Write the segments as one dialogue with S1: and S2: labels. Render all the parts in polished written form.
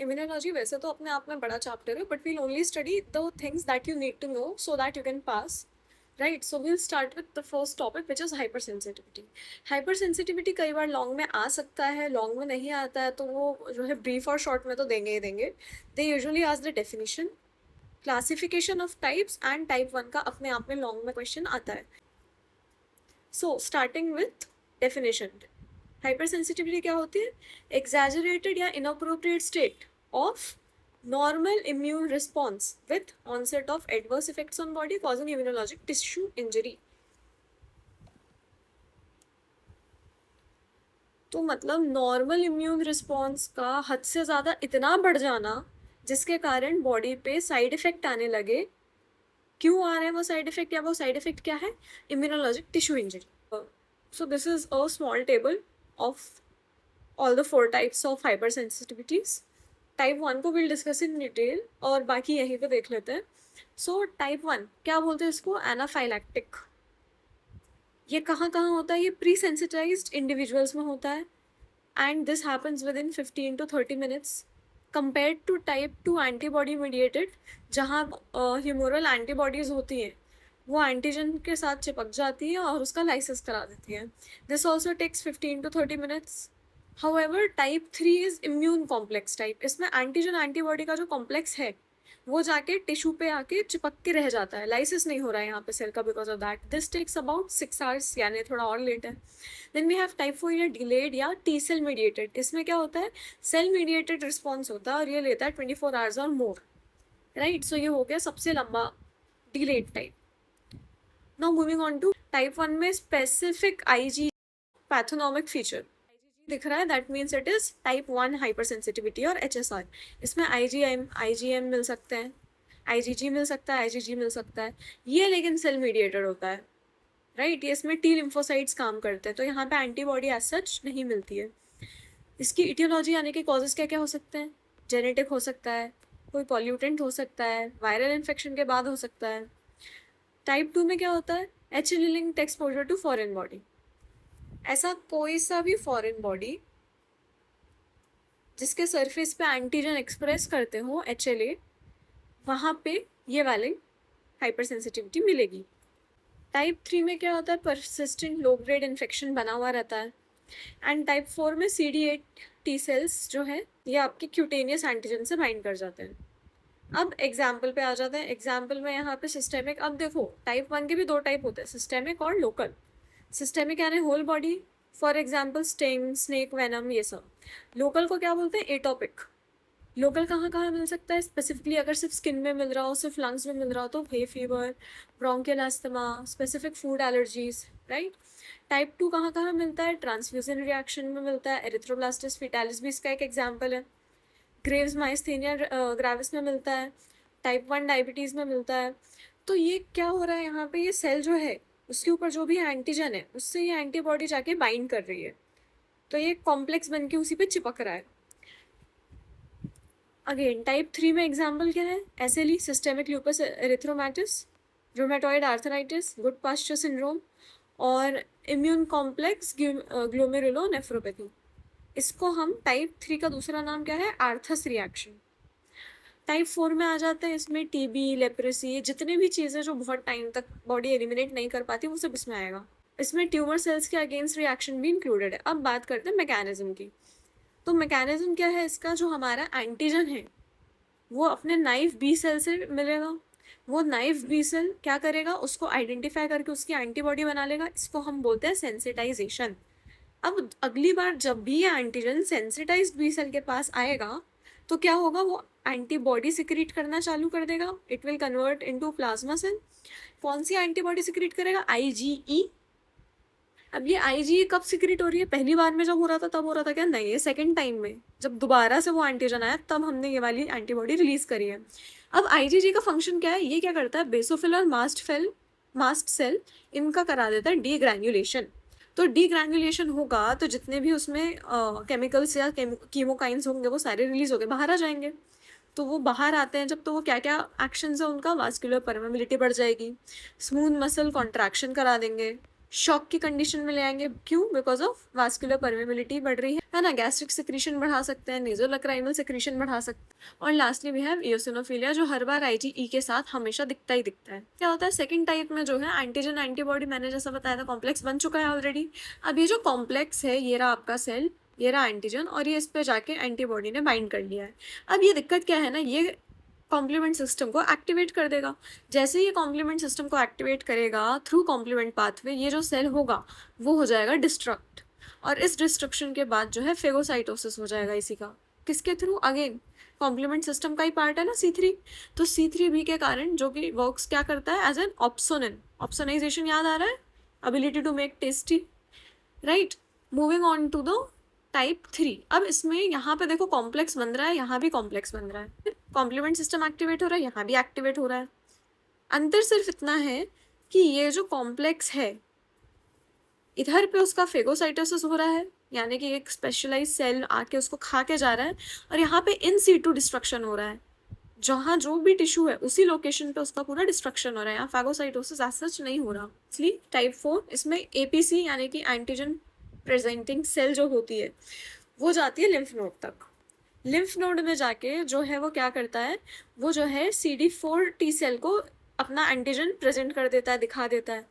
S1: Immunology वैसे तो अपने आप में बड़ा चैप्टर है, but we'll only study the things that you need to know so that you can pass, right. So we'll start with the first topic which is hypersensitivity. Hypersensitivity कई बार long में आ सकता है, long में नहीं आता है, तो वो जो है ब्रीफ और शॉर्ट में तो देंगे ही देंगे. दे यूजुअली आज the definition, classification of types, and type 1 का अपने आप में लॉन्ग में क्वेश्चन आता है. So starting with definition. Hyper sensitivity क्या होती है? एग्जैजरेटेड या inappropriate state of normal immune response with onset of adverse effects on body causing immunologic tissue injury. तो मतलब नॉर्मल इम्यून रिस्पॉन्स का हद से ज़्यादा इतना बढ़ जाना जिसके कारण बॉडी पे साइड इफेक्ट आने लगे. क्यों आ रहे हैं वो साइड इफेक्ट, या वो साइड इफेक्ट क्या है? Immunologic tissue injury. So this is a small table of all the 4 types of hyper sensitivities. Type 1 को विल डिस्कस इन डिटेल और बाकी यहीं पे देख लेते हैं. सो टाइप 1 क्या बोलते हैं इसको? एनाफाइलैक्टिक. ये कहाँ कहाँ होता है? ये प्री सेंसिटाइज्ड इंडिविजुअल्स में होता है, and this happens within 15 to 30 minutes compared to type 2 antibody mediated, जहाँ ह्यूमोरल एंटीबॉडीज़ होती हैं, वो एंटीजन के साथ चिपक जाती है और उसका लाइसिस करा देती है. This also takes 15 to 30 minutes. However type 3 is immune complex type. इसमें एंटीजन एंटीबॉडी का जो कॉम्प्लेक्स है वो जाके टिश्यू पे आके चिपक के रह जाता है, लाइसिस नहीं हो रहा है यहाँ पे सेल का, because of that. This takes about 6 hours, यानी थोड़ा और लेट है. देन वी हैव टाइप 4 या डिलेड या टी सेल मीडिएटेड. इसमें क्या होता है? सेल मीडिएटेड रिस्पॉन्स होता है और ये लेता है 24 hours और मोर, राइट. सो ये हो गया सबसे लंबा delayed type. Now moving on to type 1 में स्पेसिफिक आईजी पैथोनॉमिक फीचर दिख रहा है, that means it is type 1 hyper sensitivity और HSR. इसमें IgM मिल सकते हैं, IgG मिल सकता है, IgG मिल सकता है. ये लेकिन सेल मीडिएटेड होता है, राइट. ये इसमें टी लिम्फोसाइट्स काम करते हैं, तो यहाँ पे एंटीबॉडी एज सच नहीं मिलती है. इसकी इटियोलॉजी यानी कि कॉजेज क्या क्या हो सकते हैं? जेनेटिक हो सकता है, कोई पॉल्यूटेंट हो सकता है, वायरल इन्फेक्शन के बाद हो सकता है. टाइप 2 में क्या होता है? HLA linked exposure to foreign body. ऐसा कोई सा भी फॉरेन बॉडी जिसके सरफेस पे एंटीजन एक्सप्रेस करते हो HLA, वहाँ पे ये वाले हाइपर सेंसिटिविटी मिलेगी. टाइप 3 में क्या होता है? परसिस्टेंट लो ग्रेड इन्फेक्शन बना हुआ रहता है. एंड टाइप 4 में CD8 टी सेल्स जो है ये आपके क्यूटेनियस एंटीजन से बाइंड कर जाते हैं. अब एग्जाम्पल पे आ जाते हैं. एग्जाम्पल में यहाँ पे सिस्टेमिक. अब देखो टाइप 1 के भी 2 टाइप होते हैं, सिस्टेमिक और लोकल. सिस्टेमिक यानी whole body, for example sting, snake venom, ये सब. लोकल को क्या बोलते हैं? एटॉपिक. लोकल कहाँ कहाँ मिल सकता है स्पेसिफिकली? अगर सिर्फ स्किन में मिल रहा हो, सिर्फ लंग्स में मिल रहा हो, तो hay fever, bronchial asthma, specific food allergies, right. Type 2 कहाँ कहाँ मिलता है? ट्रांसफ्यूजन रिएक्शन में मिलता है. एरिथ्रोब्लास्टिस फीटालिस भी इसका एक एग्जाम्पल है. ग्रेव्स माइस्थेनिया ग्रेविस में मिलता है. टाइप 1 डायबिटीज़ में मिलता है. तो ये क्या हो रहा है यहाँ पे? ये सेल जो है उसके ऊपर जो भी एंटीजन है उससे ये एंटीबॉडी जाके बाइंड कर रही है, तो ये कॉम्प्लेक्स बन के उसी पे चिपक रहा है. अगेन टाइप 3 में एग्जाम्पल क्या है? SLE, systemic lupus erythematosus, rheumatoid arthritis, Goodpasture syndrome, और इम्यून कॉम्प्लेक्स ग्लोमेरुलोनेफ्रोपैथी. इसको हम टाइप 3 का दूसरा नाम क्या है? Arthus reaction. टाइप 4 में आ जाते हैं. इसमें TB, लेप्रेसी, जितने भी चीज़ें जो बहुत टाइम तक बॉडी एलिमिनेट नहीं कर पाती वो सब इसमें आएगा. इसमें ट्यूमर सेल्स के अगेंस्ट रिएक्शन भी इंक्लूडेड है. अब बात करते हैं मैकेनिज्म की. तो मैकेनिज्म क्या है इसका? जो हमारा एंटीजन है वो अपने नाइफ बी सेल से मिलेगा. वो नाइफ बी सेल क्या करेगा? उसको आइडेंटिफाई करके उसकी एंटीबॉडी बना लेगा. इसको हम बोलते हैं सेंसिटाइजेशन. अब अगली बार जब भी ये एंटीजन सेंसिटाइज्ड बी सेल के पास आएगा तो क्या होगा? वो एंटीबॉडी सिक्रीट करना चालू कर देगा. It will convert into plasma cell. कौन सी एंटीबॉडी सिक्रीट करेगा? IgE. अब ये IgE कब सिक्रीट हो रही है? पहली बार में जब हो रहा था तब हो रहा था क्या? नहीं, ये सेकंड टाइम में जब दोबारा से वो एंटीजन आया तब हमने ये वाली एंटीबॉडी रिलीज करी है. अब IgG का फंक्शन क्या है? ये क्या करता है? बेसोफिल और मास्ट सेल इनका करा देता है डीग्रैन्युलेशन. तो डीग्रैन्युलेशन होगा तो जितने भी उसमें केमिकल्स या कीमोकाइंस होंगे वो सारे रिलीज होकर बाहर आ जाएंगे. तो वो बाहर आते हैं जब, तो वो क्या क्या एक्शंस है उनका? वास्कुलर परमेबिलिटी बढ़ जाएगी, स्मूथ मसल कॉन्ट्रैक्शन करा देंगे, शॉक की कंडीशन में ले आएंगे, क्यों? बिकॉज ऑफ वास्कुलर परमेबिलिटी बढ़ रही है ना। गैस्ट्रिक सिक्रीशन बढ़ा सकते हैं, नेजोलैक्राइनल सिक्रीशन बढ़ा सकते हैं, और लास्टली वी हैव इयोसिनोफिलिया, जो हर बार IgE के साथ हमेशा दिखता ही दिखता है। क्या होता है सेकंड टाइप में, जो है एंटीजन एंटीबॉडी, मैंने जैसा बताया था कॉम्प्लेक्स बन चुका है ऑलरेडी। अब ये जो कॉम्प्लेक्स है, ये रहा आपका सेल, ये रहा एंटीजन, और ये इस पे जाके एंटीबॉडी ने बाइंड कर लिया है। अब ये दिक्कत क्या है ना, ये कॉम्प्लीमेंट सिस्टम को एक्टिवेट कर देगा। जैसे ही ये कॉम्प्लीमेंट सिस्टम को एक्टिवेट करेगा थ्रू कॉम्प्लीमेंट पाथवे, ये जो सेल होगा वो हो जाएगा डिस्ट्रक्ट, और इस डिस्ट्रक्शन के बाद जो है फेगोसाइटोसिस हो जाएगा इसी का। किसके थ्रू? अगेन कॉम्प्लीमेंट सिस्टम का ही पार्ट है ना C3। तो C3b के कारण जो कि वर्क्स क्या करता है एज एन ऑप्सोनिन, ऑप्सोनाइजेशन याद आ रहा है, ability to make tasty, right. Moving on to the type 3। अब इसमें यहाँ पे देखो कॉम्प्लेक्स बन रहा है, यहाँ भी कॉम्प्लेक्स बन रहा है, कॉम्प्लीमेंट सिस्टम एक्टिवेट हो रहा है, यहाँ भी एक्टिवेट हो रहा है। अंतर सिर्फ इतना है कि ये जो कॉम्प्लेक्स है, इधर पे उसका फेगोसाइटोसिस हो रहा है, यानी कि एक स्पेशलाइज सेल आके उसको खा के जा रहा है, और यहाँ पे इन सीटू डिस्ट्रक्शन हो रहा है, जहाँ जो भी टिश्यू है उसी लोकेशन पे उसका पूरा डिस्ट्रक्शन हो रहा है, यहाँ फैगोसाइटोसिस एज सच नहीं हो रहा। इसलिए टाइप 4 इसमें APC यानी कि एंटीजन प्रेजेंटिंग सेल जो होती है वो जाती है लिम्फ नोड तक। लिम्फ नोड में जाके जो है वो क्या करता है, वो जो है CD4 T सेल को अपना एंटीजन प्रेजेंट कर देता है, दिखा देता है।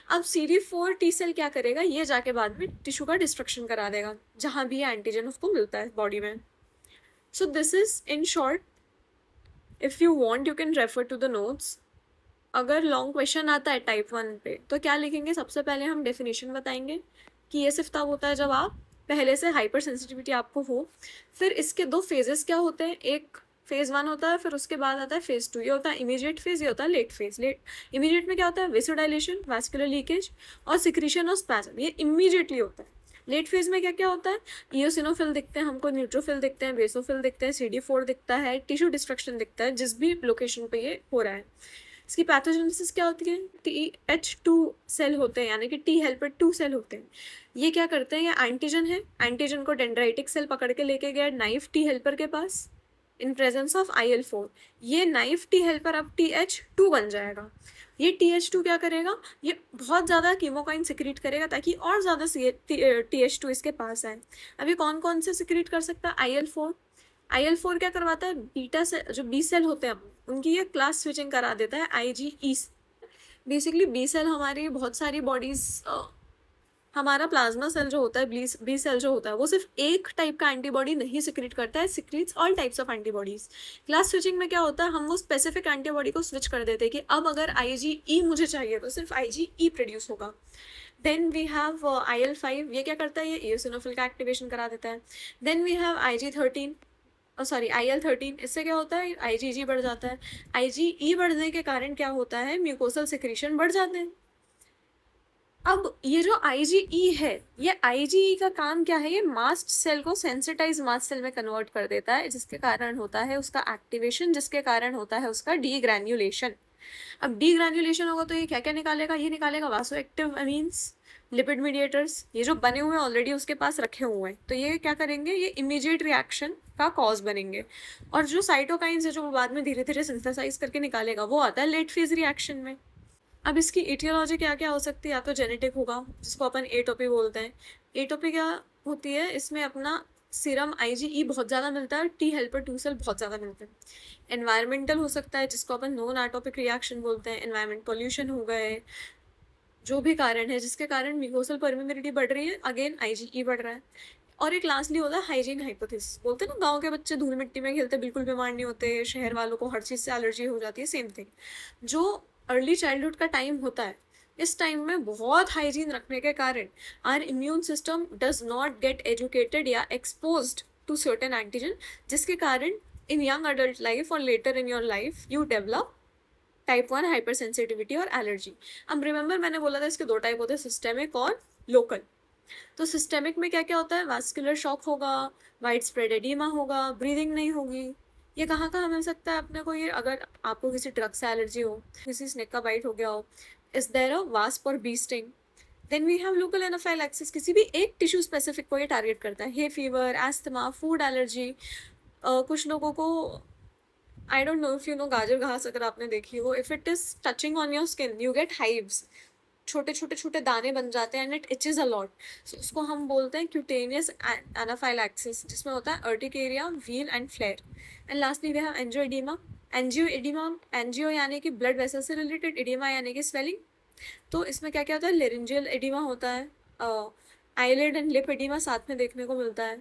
S1: अब CD4 T सेल क्या करेगा, ये जाके बाद में टिश्यू का डिस्ट्रक्शन करा देगा जहाँ भी एंटीजन उसको मिलता है बॉडी में। So this is in short, if you want you can refer to the notes. अगर लॉन्ग क्वेश्चन आता है टाइप 1 पे तो क्या लिखेंगे, सबसे पहले हम डेफिनेशन बताएंगे कि ये सिर्फ तब होता है जब आप पहले से हाइपर सेंसिटिविटी आपको हो। फिर इसके 2 फेजेस क्या होते हैं, एक फेज 1 होता है, फिर उसके बाद आता है फेज 2। ये होता है इमीडिएट फेज, ये होता है लेट फेज। इमीडिएट में क्या होता है, वेसोडाइलेशन, वास्कुलर लीकेज और सिक्रीशन और स्पैज्म, ये इमीडिएटली होता है। लेट फेज में क्या क्या होता है, इयोसिनोफिल दिखते हैं हमको, न्यूट्रोफिल दिखते हैं, बेसोफिल दिखते हैं, CD4 दिखता है, टिश्यू डिस्ट्रक्शन दिखता है जिस भी लोकेशन पे ये हो रहा है। इसकी पैथोजेनेसिस क्या होती है, TH2 सेल होते हैं, यानी कि T हेल्पर 2 सेल होते हैं। ये क्या करते हैं, ये एंटीजन है, एंटीजन को डेंड्राइटिक सेल पकड़ के लेके गया नाइफ T हेल्पर के पास इन प्रेजेंस ऑफ IL4। ये नाइफ T हेल्पर अब TH2 बन जाएगा। ये TH2 क्या करेगा, ये बहुत ज़्यादा कीमोकाइन सिक्रीट करेगा ताकि और ज़्यादा TH2 इसके पास आए। अभी कौन कौन से सिक्रीट कर सकता है, IL4 क्या करवाता है, बीटा से जो बी सेल होते हैं उनकी ये क्लास स्विचिंग करा देता है IgE। बेसिकली बी सेल हमारी बहुत सारी बॉडीज, हमारा प्लाज्मा सेल जो होता है, बी सेल जो होता है, वो सिर्फ एक टाइप का एंटीबॉडी नहीं सिक्रीट करता है, secretes all types of antibodies. Class switching में क्या होता है, हम वो स्पेसिफिक एंटीबॉडी को स्विच कर देते हैं कि अब अगर IgE मुझे चाहिए तो सिर्फ IgE प्रोड्यूस होगा। देन वी हैव IL5, ये क्या करता है, ये इयोसिनोफिल का एक्टिवेशन करा देता है। देन वी हैव IL13, इससे क्या होता है, IgG बढ़ जाता है। IgE बढ़ने के कारण क्या होता है, म्यूकोसल सिक्रीशन बढ़ जाते हैं। अब ये जो IgE है, ये IgE का काम क्या है, ये मास्ट सेल को सेंसिटाइज मास्ट सेल में कन्वर्ट कर देता है, जिसके कारण होता है उसका एक्टिवेशन, जिसके कारण होता है उसका डीग्रैन्युलेशन। अब डीग्रैन्युलेशन होगा तो ये क्या क्या निकालेगा, ये निकालेगा वासो एक्टिव अमीन्स, लिपिड मीडिएटर्स, ये जो बने हुए हैं ऑलरेडी उसके पास रखे हुए हैं, तो ये क्या करेंगे, ये इमीडिएट रिएक्शन का कॉज बनेंगे। और जो साइटोकाइंस है जो बाद में धीरे धीरे सिंथेसाइज करके निकालेगा, वो आता है लेट फेज रिएक्शन में। अब इसकी एटियोलॉजी क्या क्या हो सकती है, या तो जेनेटिक होगा जिसको अपन एटोपी बोलते हैं। एटोपी क्या होती है, इसमें अपना सीरम IgE बहुत ज़्यादा मिलता है, T हेल्पर 2 सेल बहुत ज़्यादा मिलते हैं। एनवायरमेंटल हो सकता है जिसको अपन नॉन एटोपिक रिएक्शन बोलते हैं, एनवायरमेंट पोल्यूशन हो गए, जो भी कारण है जिसके कारण म्यूकोसल परमेबिलिटी बढ़ रही है, अगेन IgE बढ़ रहा है। और एक लास्टली होता है हाइजीन हाइपोथेसिस, बोलते हैं ना गांव के बच्चे धूल मिट्टी में खेलते बिल्कुल बीमार नहीं होते, शहर वालों को हर चीज़ से एलर्जी हो जाती है, सेम थिंग। जो अर्ली चाइल्डहुड का टाइम होता है, इस टाइम में बहुत हाइजीन रखने के कारण our immune system does not get educated या एक्सपोज्ड टू सर्टेन एंटीजन, जिसके कारण इन यंग अडल्ट लाइफ और later in your life you develop type 1 hyper sensitivity और एलर्जी। अब रिमेंबर मैंने बोला था इसके 2 टाइप होते हैं, सिस्टेमिक और लोकल। तो सिस्टेमिक में क्या क्या होता है, वास्कुलर शॉक होगा, वाइड स्प्रेड एडीमा होगा, ब्रीदिंग नहीं होगी। ये कहाँ कहाँ मिल सकता है अपने को, ये अगर आपको किसी ड्रग से एलर्जी हो, किसी स्नेक का बाइट हो गया हो, इज देयर अ वास्प और bee sting. Then we have local anaphylaxis, किसी भी एक टिश्यू स्पेसिफिक को ये टारगेट करता है, hay fever, asthma, food allergy. कुछ लोगों को, I don't know if you know गाजर घास अगर आपने देखी हो, if it is touching on your skin you get hives, छोटे छोटे छोटे दाने बन जाते हैं and it itches a lot, so उसको हम बोलते हैं क्यूटेनियस एनाफाइलैक्सिस, जिसमें होता है urticaria, wheal and flare. And lastly we have angioedema. Angioedema, angio यानी कि ब्लड वेसल से रिलेटेड, इडीमा यानी कि स्वेलिंग। तो इसमें क्या क्या होता है, लेरिंजियल एडिमा होता है, आईलिड एंड लिप एडिमा साथ में देखने को मिलता है,